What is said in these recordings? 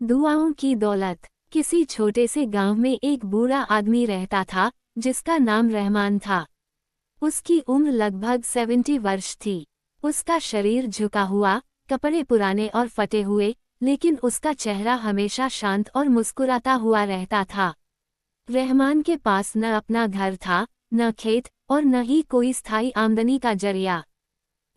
दुआओं की दौलत। किसी छोटे से गांव में एक बूढ़ा आदमी रहता था जिसका नाम रहमान था। उसकी उम्र लगभग 70 वर्ष थी। उसका शरीर झुका हुआ, कपड़े पुराने और फटे हुए, लेकिन उसका चेहरा हमेशा शांत और मुस्कुराता हुआ रहता था। रहमान के पास न अपना घर था, न खेत और न ही कोई स्थायी आमदनी का जरिया।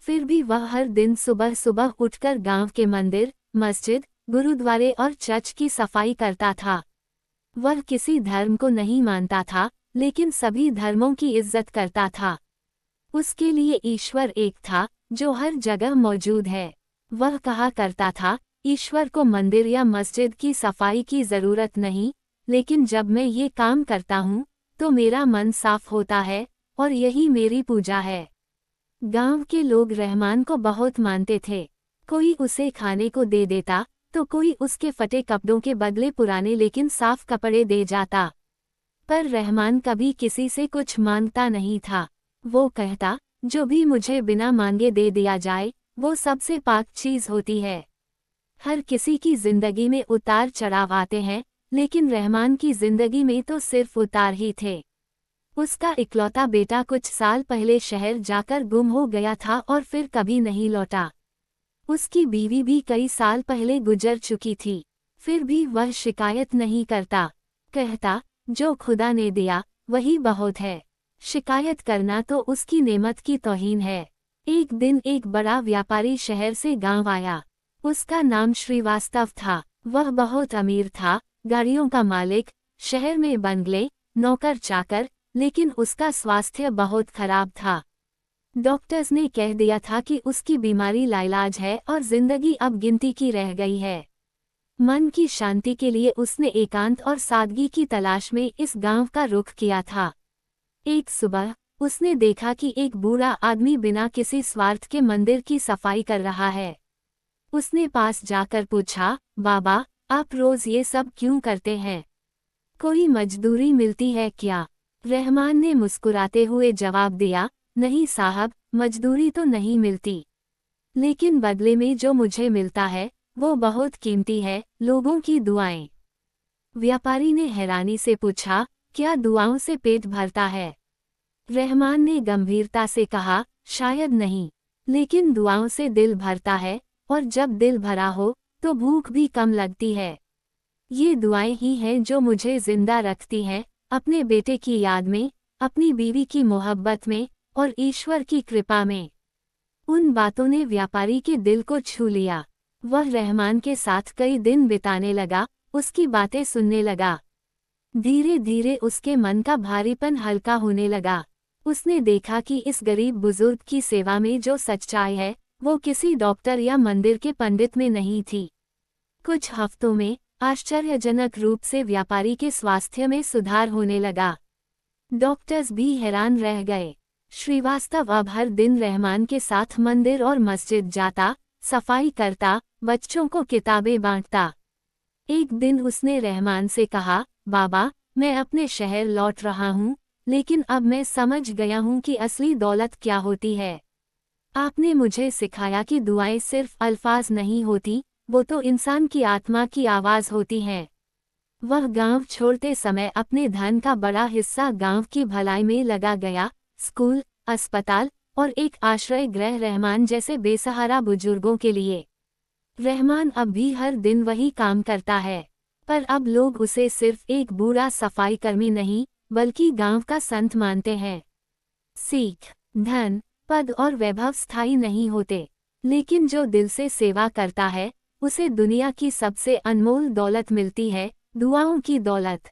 फिर भी वह हर दिन सुबह सुबह उठकर गांव के मंदिर, मस्जिद, गुरुद्वारे और चर्च की सफाई करता था। वह किसी धर्म को नहीं मानता था, लेकिन सभी धर्मों की इज्जत करता था। उसके लिए ईश्वर एक था, जो हर जगह मौजूद है। वह कहा करता था, ईश्वर को मंदिर या मस्जिद की सफाई की जरूरत नहीं, लेकिन जब मैं ये काम करता हूँ, तो मेरा मन साफ होता है, और यही मेरी पूजा है। गांव के लोग रहमान को बहुत मानते थे। कोई उसे खाने को दे देता, तो कोई उसके फटे कपड़ों के बदले पुराने लेकिन साफ कपड़े दे जाता। पर रहमान कभी किसी से कुछ मांगता नहीं था। वो कहता, जो भी मुझे बिना मांगे दे दिया जाए, वो सबसे पाक चीज होती है। हर किसी की जिंदगी में उतार चढ़ाव आते हैं, लेकिन रहमान की जिंदगी में तो सिर्फ उतार ही थे। उसका इकलौता बेटा कुछ साल पहले शहर जाकर गुम हो गया था और फिर कभी नहीं लौटा। उसकी बीवी भी कई साल पहले गुजर चुकी थी। फिर भी वह शिकायत नहीं करता। कहता, जो खुदा ने दिया वही बहुत है। शिकायत करना तो उसकी नेमत की तौहीन है। एक दिन एक बड़ा व्यापारी शहर से गांव आया। उसका नाम श्रीवास्तव था। वह बहुत अमीर था, गाड़ियों का मालिक, शहर में बंगले, नौकर चाकर, लेकिन उसका स्वास्थ्य बहुत खराब था। डॉक्टर्स ने कह दिया था कि उसकी बीमारी लाइलाज है और जिंदगी अब गिनती की रह गई है। मन की शांति के लिए उसने एकांत और सादगी की तलाश में इस गांव का रुख किया था। एक सुबह उसने देखा कि एक बूढ़ा आदमी बिना किसी स्वार्थ के मंदिर की सफाई कर रहा है। उसने पास जाकर पूछा, बाबा, आप रोज ये सब क्यों करते हैं? कोई मजदूरी मिलती है क्या? रहमान ने मुस्कुराते हुए जवाब दिया, नहीं साहब, मजदूरी तो नहीं मिलती, लेकिन बदले में जो मुझे मिलता है वो बहुत कीमती है, लोगों की दुआएं। व्यापारी ने हैरानी से पूछा, क्या दुआओं से पेट भरता है? रहमान ने गंभीरता से कहा, शायद नहीं, लेकिन दुआओं से दिल भरता है, और जब दिल भरा हो तो भूख भी कम लगती है। ये दुआएं ही हैं जो मुझे जिंदा रखती हैं, अपने बेटे की याद में, अपनी बीवी की मोहब्बत में और ईश्वर की कृपा में। उन बातों ने व्यापारी के दिल को छू लिया। वह रहमान के साथ कई दिन बिताने लगा, उसकी बातें सुनने लगा। धीरे धीरे उसके मन का भारीपन हल्का होने लगा। उसने देखा कि इस गरीब बुजुर्ग की सेवा में जो सच्चाई है, वो किसी डॉक्टर या मंदिर के पंडित में नहीं थी। कुछ हफ्तों में आश्चर्यजनक रूप से व्यापारी के स्वास्थ्य में सुधार होने लगा। डॉक्टर्स भी हैरान रह गए। श्रीवास्तव अब हर दिन रहमान के साथ मंदिर और मस्जिद जाता, सफाई करता, बच्चों को किताबें बांटता। एक दिन उसने रहमान से कहा, बाबा, मैं अपने शहर लौट रहा हूँ, लेकिन अब मैं समझ गया हूँ कि असली दौलत क्या होती है। आपने मुझे सिखाया कि दुआएं सिर्फ अल्फाज नहीं होती, वो तो इंसान की आत्मा की आवाज़ होती हैं। वह गांव छोड़ते समय अपने धन का बड़ा हिस्सा गांव की भलाई में लगा गया। स्कूल, अस्पताल और एक आश्रय गृह रहमान जैसे बेसहारा बुजुर्गों के लिए। रहमान अब भी हर दिन वही काम करता है, पर अब लोग उसे सिर्फ एक बूढ़ा सफाई कर्मी नहीं, बल्कि गांव का संत मानते हैं। सीख, धन, पद और वैभव स्थायी नहीं होते, लेकिन जो दिल से सेवा करता है, उसे दुनिया की सबसे अनमोल दौलत मिलती है, दुआओं की दौलत।